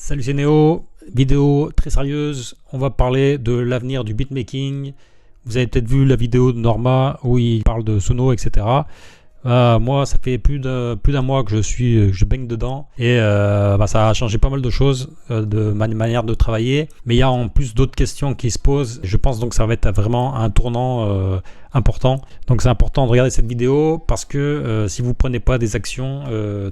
Salut, c'est Néo, vidéo très sérieuse, on va parler de l'avenir du beatmaking. Vous avez peut-être vu la vidéo de Norma où il parle de Suno, etc. Moi, ça fait plus d'un mois que je baigne dedans et ça a changé pas mal de choses de ma manière de travailler. Mais il y a en plus d'autres questions qui se posent. Je pense donc que ça va être vraiment un tournant important. Donc c'est important de regarder cette vidéo parce que si vous prenez pas des actions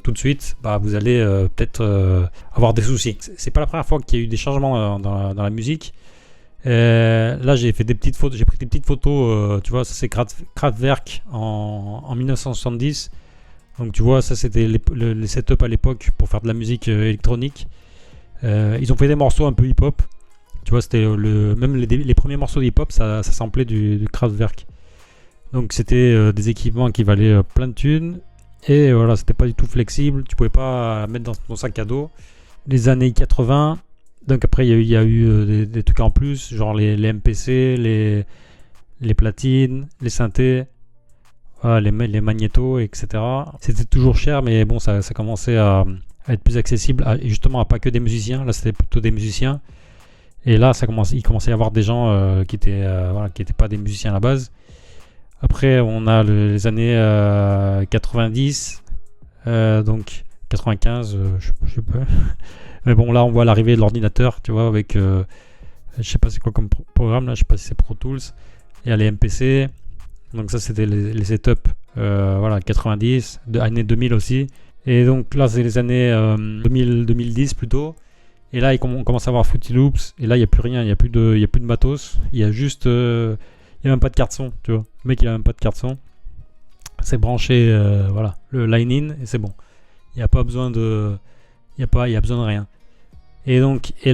tout de suite, vous allez peut-être avoir des soucis. C'est pas la première fois qu'il y a eu des changements dans la musique. Là j'ai fait des petites photos, j'ai pris des petites photos, tu vois, ça c'est Kraftwerk en 1970. Donc tu vois, ça c'était les setups à l'époque pour faire de la musique électronique. Ils ont fait des morceaux un peu hip-hop. Tu vois, c'était même les premiers morceaux de hip-hop, ça samplait du Kraftwerk. Donc c'était des équipements qui valaient plein de thunes. Et voilà, c'était pas du tout flexible. Tu pouvais pas mettre dans ton sac à dos. Les années 80. Donc après il y a eu des trucs en plus, genre les MPC, les platines, les synthés, voilà, les magnétos, etc. C'était toujours cher, mais bon, ça commençait à être plus accessible, justement à pas que des musiciens. Là c'était plutôt des musiciens. Et là il commençait à y avoir des gens qui étaient pas des musiciens à la base. Après on a les années 90, donc 95, je sais pas. Mais bon, là on voit l'arrivée de l'ordinateur, tu vois, avec je sais pas c'est quoi comme programme là, je sais pas si c'est Pro Tools. Il y a les MPC, donc ça c'était les setups 90, années 2000 aussi. Et donc là c'est les années 2010 plutôt. Et là on commence à avoir Fruity Loops. Et là il n'y a plus rien, il n'y a plus de matos. Il y a juste, il n'y a même pas de carte son, tu vois. Le mec il a même pas de carte son. C'est branché, le line-in et c'est bon. Il n'y a pas besoin de... Il y a besoin de rien. Et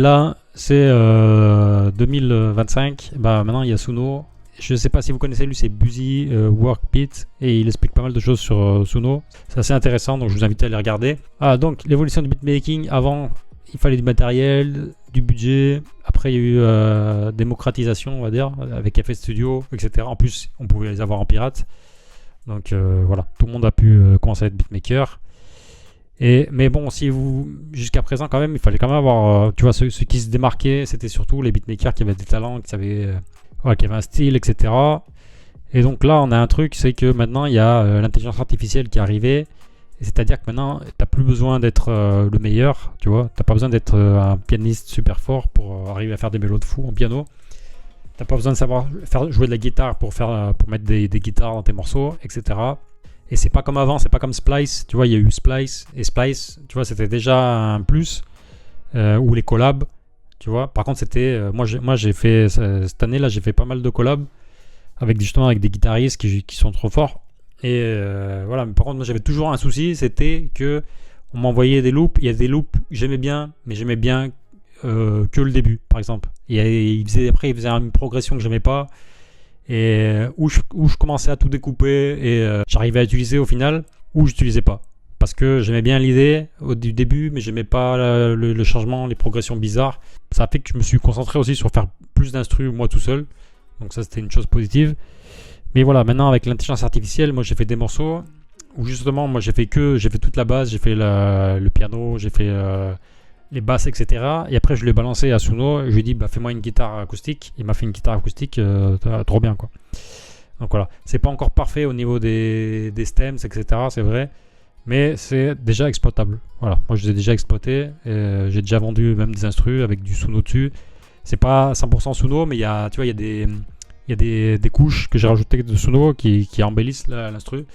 là, c'est 2025. Maintenant, il y a Suno. Je ne sais pas si vous connaissez, lui, c'est Busy Workbeat. Et il explique pas mal de choses sur Suno. C'est assez intéressant, donc je vous invite à aller regarder. Donc, l'évolution du beatmaking. Avant, il fallait du matériel, du budget. Après, il y a eu démocratisation, on va dire, avec FL Studio, etc. En plus, on pouvait les avoir en pirate. Donc, voilà. Tout le monde a pu commencer à être beatmaker. Mais bon, jusqu'à présent quand même, il fallait quand même avoir, tu vois, ceux qui se démarquaient, c'était surtout les beatmakers qui avaient des talents, qui avaient un style, etc. Et donc là, on a un truc, c'est que maintenant, il y a l'intelligence artificielle qui est arrivée. C'est-à-dire que maintenant, tu n'as plus besoin d'être le meilleur, tu vois. Tu n'as pas besoin d'être un pianiste super fort pour arriver à faire des mélos de fou en piano. Tu n'as pas besoin de savoir jouer de la guitare pour mettre des guitares dans tes morceaux, etc. Et c'est pas comme avant, c'est pas comme Splice, tu vois, il y a eu Splice, et Splice, tu vois, c'était déjà un plus, ou les collabs, tu vois. Par contre, c'était, moi j'ai fait, cette année-là, j'ai fait pas mal de collabs, avec des guitaristes qui sont trop forts, et voilà, mais par contre, moi j'avais toujours un souci, c'était que on m'envoyait des loops, il y a des loops que j'aimais bien, mais j'aimais bien que le début, par exemple. Et il faisait une progression que j'aimais pas, et où je commençais à tout découper et j'arrivais à utiliser au final, ou j'utilisais pas parce que j'aimais bien l'idée du début, mais j'aimais pas le changement, les progressions bizarres. Ça a fait que je me suis concentré aussi sur faire plus d'instru moi tout seul, donc ça c'était une chose positive. Mais voilà, maintenant avec l'intelligence artificielle, moi j'ai fait des morceaux où justement moi j'ai fait toute la base, j'ai fait le piano, j'ai fait les basses, etc. Et après, je l'ai balancé à Suno. Je lui ai dit, fais-moi une guitare acoustique. Il m'a fait une guitare acoustique, trop bien, quoi. Donc voilà, c'est pas encore parfait au niveau des stems, etc. C'est vrai, mais c'est déjà exploitable. Voilà, moi je les ai déjà exploités. J'ai déjà vendu même des instrus avec du Suno dessus. C'est pas 100% Suno, mais il y a des couches que j'ai rajoutées de Suno qui embellissent l'instru.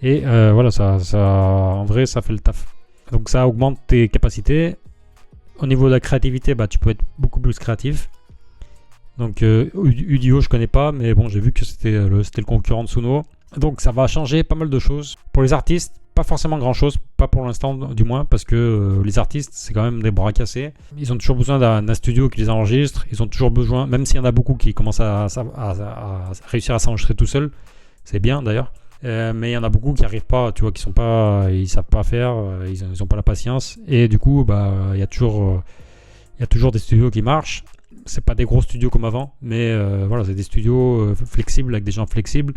Et voilà, ça, en vrai, ça fait le taf. Donc ça augmente tes capacités. Au niveau de la créativité, tu peux être beaucoup plus créatif. Donc Udio, je connais pas, mais bon, j'ai vu que c'était le concurrent de Suno. Donc ça va changer pas mal de choses. Pour les artistes, pas forcément grand chose, pas pour l'instant du moins, parce que les artistes, c'est quand même des bras cassés. Ils ont toujours besoin d'un studio qui les enregistre. Ils ont toujours besoin, même s'il y en a beaucoup qui commencent à réussir à s'enregistrer tout seul, c'est bien d'ailleurs. Mais il y en a beaucoup qui n'arrivent pas, tu vois, ils savent pas faire, ils n'ont pas la patience. Et du coup, il y a toujours des studios qui marchent. C'est pas des gros studios comme avant, mais voilà, c'est des studios flexibles avec des gens flexibles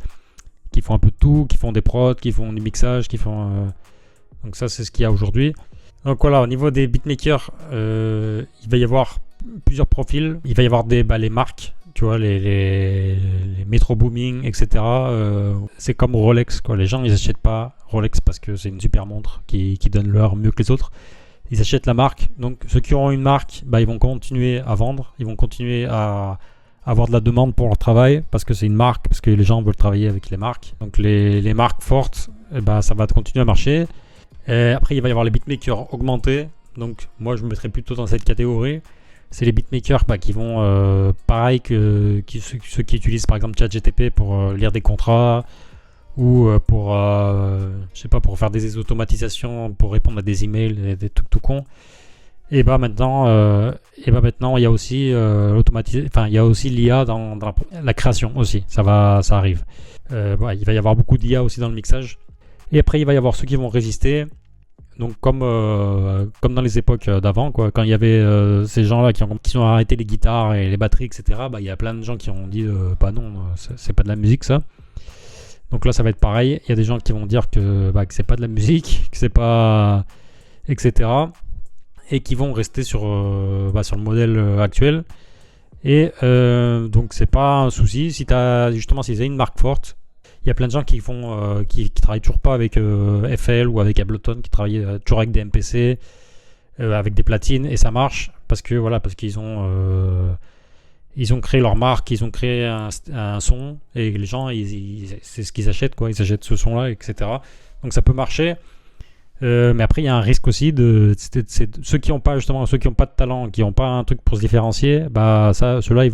qui font un peu de tout, qui font des prods, qui font du mixage, qui font. Donc ça, c'est ce qu'il y a aujourd'hui. Donc voilà, au niveau des beatmakers, il va y avoir plusieurs profils. Il va y avoir les marques, tu vois, les Metro Booming, etc. C'est comme Rolex, quoi. Les gens, ils achètent pas Rolex parce que c'est une super montre qui donne l'heure mieux que les autres. Ils achètent la marque. Donc ceux qui auront une marque, ils vont continuer à vendre. Ils vont continuer à avoir de la demande pour leur travail parce que c'est une marque, parce que les gens veulent travailler avec les marques. Donc les marques fortes, ça va continuer à marcher. Et après, il va y avoir les beatmakers augmentés. Donc moi, je me mettrais plutôt dans cette catégorie. C'est les beatmakers qui vont, pareil que ceux qui utilisent par exemple ChatGPT pour lire des contrats ou pour, je sais pas, pour faire des automatisations, pour répondre à des emails, des trucs tout cons. Et maintenant, il y a aussi il y a aussi l'IA dans la création aussi. Ça arrive. Il va y avoir beaucoup d'IA aussi dans le mixage. Et après, il va y avoir ceux qui vont résister. Donc comme dans les époques d'avant, quoi, quand il y avait ces gens-là qui ont arrêté les guitares et les batteries, etc., il y a plein de gens qui ont dit non, c'est pas de la musique ça. Donc là ça va être pareil, il y a des gens qui vont dire que c'est pas de la musique, que c'est pas, etc., et qui vont rester sur le modèle actuel. Et donc c'est pas un souci si t'as une marque forte. Il y a plein de gens qui travaillent toujours pas avec FL ou avec Ableton, qui travaillent toujours avec des MPC, avec des platines, et ça marche parce qu'ils ont créé leur marque, ils ont créé un son, et les gens c'est ce qu'ils achètent, quoi. Ils achètent ce son là, etc. Donc ça peut marcher, mais après il y a un risque aussi ceux qui n'ont pas de talent, qui n'ont pas un truc pour se différencier, ceux-là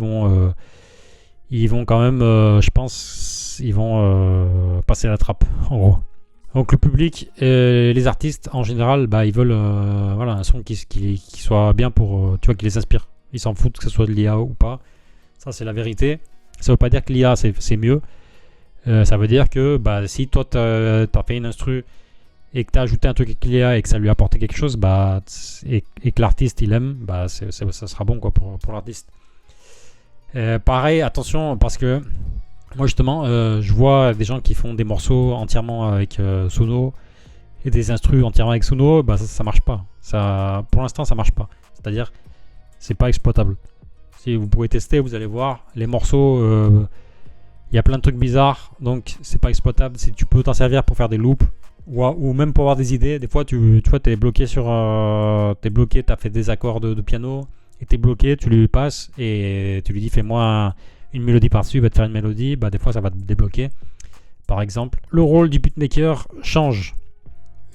ils vont quand même, je pense, ils vont passer la trappe, en gros. Donc le public, les artistes en général, ils veulent un son qui soit bien pour, tu vois, qui les inspire. Ils s'en foutent que ce soit de l'IA ou pas. Ça c'est la vérité. Ça veut pas dire que l'IA c'est mieux. Ça veut dire que si toi t'as fait une instru et que t'as ajouté un truc avec l'IA et que ça lui a apporté quelque chose, et que l'artiste il aime, ça sera bon, quoi, pour l'artiste. Pareil, attention, parce que moi justement, je vois des gens qui font des morceaux entièrement avec Suno et des instrus entièrement avec Suno, ça marche pas. Pour l'instant, ça marche pas. C'est-à-dire, c'est pas exploitable. Si vous pouvez tester, vous allez voir les morceaux. Il y a plein de trucs bizarres, donc c'est pas exploitable. Si tu peux t'en servir pour faire des loops ou même pour avoir des idées. Des fois, tu vois, t'es bloqué t'as fait des accords de piano et t'es bloqué. Tu lui passes et tu lui dis fais-moi une mélodie par-dessus, il va te faire une mélodie, des fois ça va te débloquer, par exemple. Le rôle du beatmaker change.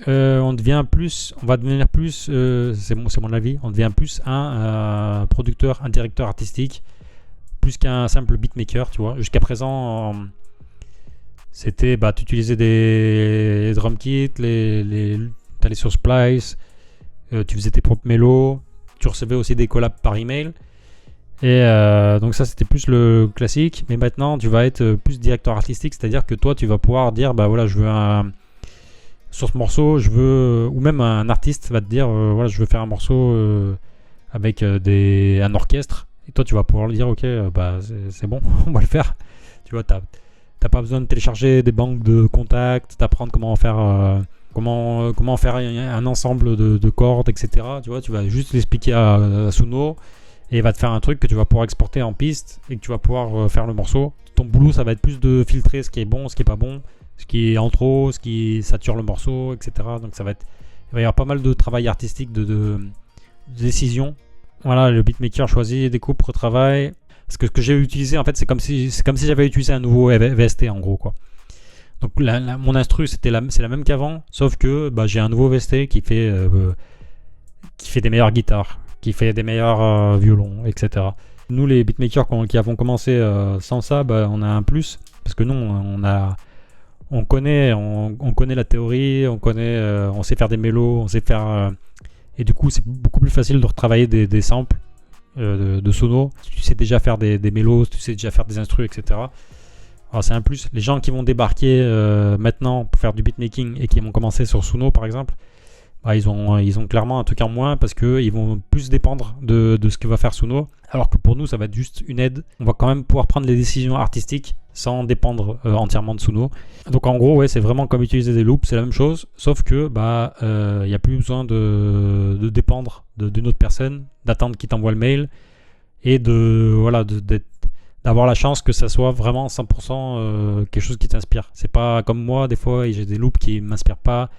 On va devenir plus, c'est mon avis, on devient plus un producteur, un directeur artistique, plus qu'un simple beatmaker, tu vois. Jusqu'à présent, c'était, tu utilisais des drum kits, t'allais sur Splice, tu faisais tes propres mélos, tu recevais aussi des collabs par email. Et donc ça c'était plus le classique, mais maintenant tu vas être plus directeur artistique, c'est-à-dire que toi tu vas pouvoir dire je veux sur ce morceau, ou même un artiste va te dire je veux faire un morceau avec un orchestre, et toi tu vas pouvoir lui dire ok, c'est bon, on va le faire. Tu vois, t'as pas besoin de télécharger des banques de contacts, d'apprendre comment faire un ensemble de cordes, etc. Tu vois, tu vas juste l'expliquer à Suno. Et il va te faire un truc que tu vas pouvoir exporter en piste et que tu vas pouvoir faire le morceau. Ton boulot, ça va être plus de filtrer ce qui est bon, ce qui est pas bon, ce qui est en trop, ce qui sature le morceau, etc. Donc il va y avoir pas mal de travail artistique, de décision. Voilà, le beatmaker choisit, découpe, retravaille. Parce que ce que j'ai utilisé, en fait, c'est comme si j'avais utilisé un nouveau VST, en gros, quoi. Donc mon instru, c'est la même qu'avant, sauf que j'ai un nouveau VST qui fait des meilleures guitares, qui fait des meilleurs violons, etc. Nous, les beatmakers qui avons commencé sans ça, on a un plus, parce que nous, on connaît la théorie, on sait faire des mélos, on sait faire... et du coup, c'est beaucoup plus facile de retravailler des samples de sono. Tu sais déjà faire des mélos, tu sais déjà faire des instrus, etc. Alors c'est un plus. Les gens qui vont débarquer maintenant pour faire du beatmaking et qui vont commencer sur Suno, par exemple, ils ont clairement un truc en moins parce qu'ils vont plus dépendre de ce que va faire Suno. Alors que pour nous, ça va être juste une aide. On va quand même pouvoir prendre les décisions artistiques sans dépendre entièrement de Suno. Donc en gros, ouais, c'est vraiment comme utiliser des loops, c'est la même chose, sauf que il n'y a plus besoin de dépendre d'une autre personne, d'attendre qu'il t'envoie le mail et d'avoir la chance que ça soit vraiment 100% quelque chose qui t'inspire. C'est pas comme moi, des fois, j'ai des loops qui m'inspirent pas,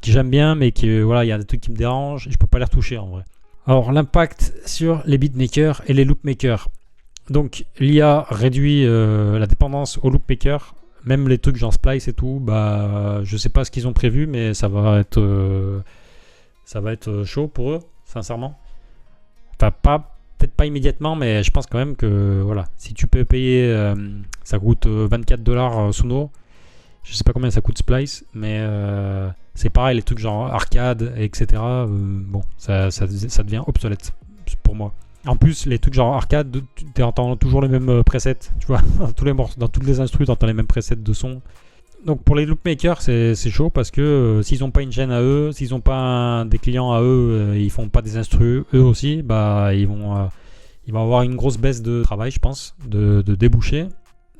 qui j'aime bien, mais il y a des trucs qui me dérangent et je peux pas les retoucher en vrai. Alors l'impact sur les beatmakers et les loopmakers. Donc l'IA réduit la dépendance aux loopmakers, même les trucs genre Splice et tout, je sais pas ce qu'ils ont prévu, mais ça va être chaud pour eux, sincèrement. Enfin, peut-être pas immédiatement, mais je pense quand même que voilà, si tu peux payer, ça coûte $24 Suno. Je sais pas combien ça coûte Splice, mais c'est pareil, les trucs genre arcade, etc. Ça devient obsolète pour moi. En plus, les trucs genre arcade, tu entends toujours les mêmes presets, tu vois, dans toutes les instrus, tu entends les mêmes presets de son. Donc pour les loopmakers, c'est chaud parce que s'ils n'ont pas une chaîne à eux, s'ils n'ont pas des clients à eux, ils font pas des instrus eux aussi, ils vont avoir une grosse baisse de travail, je pense, de débouchés.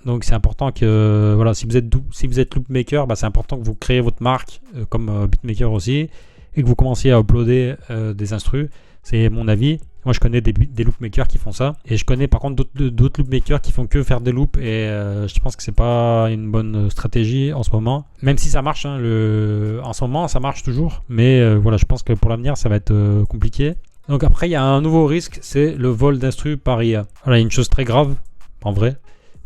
Donc c'est important que voilà, si vous êtes loopmaker, c'est important que vous créez votre marque comme beatmaker aussi et que vous commenciez à uploader des instrus. C'est mon avis. Moi je connais des loopmakers qui font ça et je connais par contre d'autres loopmakers qui font que faire des loops et je pense que c'est pas une bonne stratégie en ce moment. Même si ça marche, en ce moment ça marche toujours, mais voilà, je pense que pour l'avenir ça va être compliqué. Donc après il y a un nouveau risque, c'est le vol d'instru par IA. Voilà, il y a une chose très grave en vrai.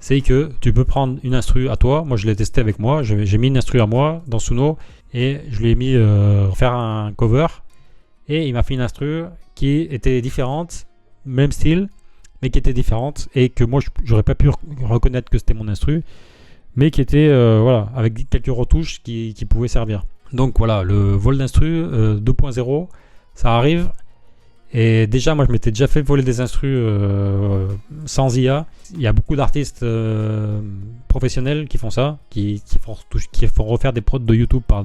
C'est que tu peux prendre une instru à toi. Moi, je l'ai testé avec moi. J'ai mis une instru à moi dans Suno et je lui ai mis faire un cover. Et il m'a fait une instru qui était différente, même style, mais qui était différente et que moi, j'aurais pas pu reconnaître que c'était mon instru, mais qui était avec quelques retouches qui pouvaient servir. Donc voilà, le vol d'instru 2.0, ça arrive. Et déjà, moi, je m'étais déjà fait voler des instrus sans IA. Il y a beaucoup d'artistes professionnels qui font ça, qui font refaire des prods de YouTube par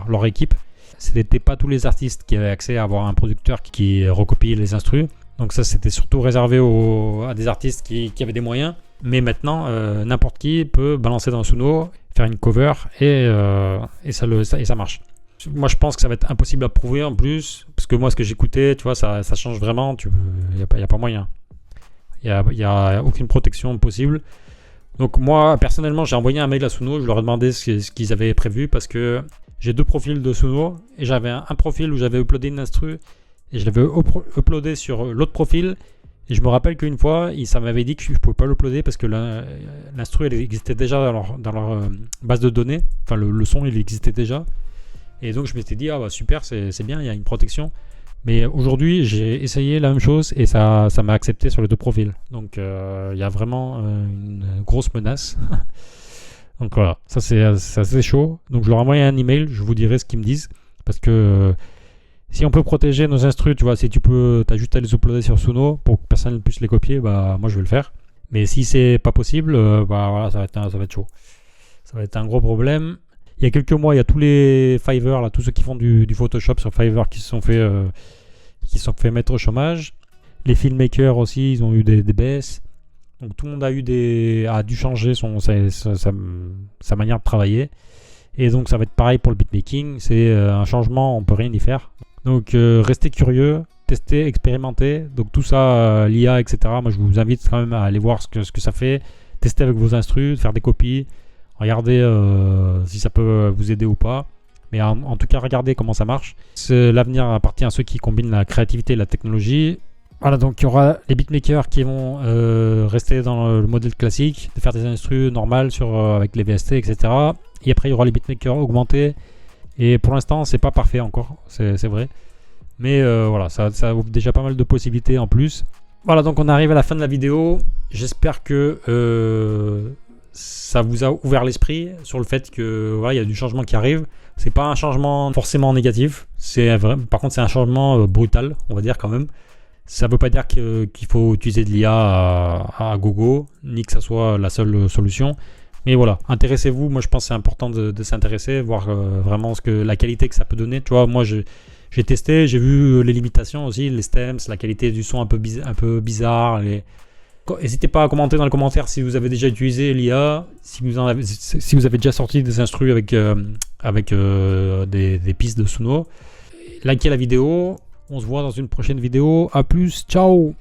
leur équipe. C'était pas tous les artistes qui avaient accès à avoir un producteur qui recopiait les instrus. Donc ça, c'était surtout réservé à des artistes qui avaient des moyens. Mais maintenant, n'importe qui peut balancer dans Suno, faire une cover et ça marche. Moi, je pense que ça va être impossible à prouver en plus, parce que moi, ce que j'écoutais, tu vois, ça change vraiment. Il n'y a pas moyen. Il n'y a aucune protection possible. Donc moi, personnellement, j'ai envoyé un mail à Suno, je leur ai demandé ce qu'ils avaient prévu, parce que j'ai deux profils de Suno, et j'avais un profil où j'avais uploadé une instru, et je l'avais uploadé sur l'autre profil, et je me rappelle qu'une fois, ça m'avait dit que je ne pouvais pas l'uploader, parce que l'instru, elle existait déjà dans leur base de données, enfin le son, il existait déjà. Et donc je m'étais dit, super, c'est bien, il y a une protection. Mais aujourd'hui, j'ai essayé la même chose et ça m'a accepté sur les deux profils. Donc il y a vraiment une grosse menace. Donc voilà, ça c'est assez chaud. Donc je leur ai envoyé un email, je vous dirai ce qu'ils me disent. Parce que si on peut protéger nos instrus, tu vois, si t'as juste à les uploader sur Suno pour que personne ne puisse les copier, moi je vais le faire. Mais si c'est pas possible, voilà, ça va être chaud. Ça va être un gros problème. Il y a quelques mois, il y a tous les Fiverr, là, tous ceux qui font du Photoshop sur Fiverr qui se sont fait mettre au chômage. Les filmmakers aussi, ils ont eu des baisses. Donc tout le monde a dû changer sa manière de travailler. Et donc ça va être pareil pour le beatmaking. C'est un changement, on peut rien y faire. Donc restez curieux, testez, expérimentez. Donc tout ça, l'IA, etc. Moi je vous invite quand même à aller voir ce que ça fait. Tester avec vos instrus, faire des copies. Regardez si ça peut vous aider ou pas. Mais en tout cas, regardez comment ça marche. L'avenir appartient à ceux qui combinent la créativité et la technologie. Voilà, donc il y aura les beatmakers qui vont rester dans le modèle classique, de faire des instrus normales avec les VST, etc. Et après, il y aura les beatmakers augmentés. Et pour l'instant, c'est pas parfait encore, c'est vrai. Mais voilà, ça ouvre déjà pas mal de possibilités en plus. Voilà, donc on arrive à la fin de la vidéo. J'espère que ça vous a ouvert l'esprit sur le fait que voilà, il y a du changement qui arrive. C'est pas un changement forcément négatif, par contre c'est un changement brutal, on va dire quand même. Ça veut pas dire qu'il faut utiliser de l'IA à gogo, ni que ça soit la seule solution. Mais voilà, intéressez-vous. Moi je pense que c'est important de s'intéresser, voir vraiment la qualité que ça peut donner. Tu vois, moi j'ai testé, j'ai vu les limitations aussi, les stems, la qualité du son un peu bizarre, N'hésitez pas à commenter dans les commentaires si vous avez déjà utilisé l'IA, si vous avez déjà sorti des instrus avec des pistes de Suno. Likez la vidéo, on se voit dans une prochaine vidéo. À plus, ciao!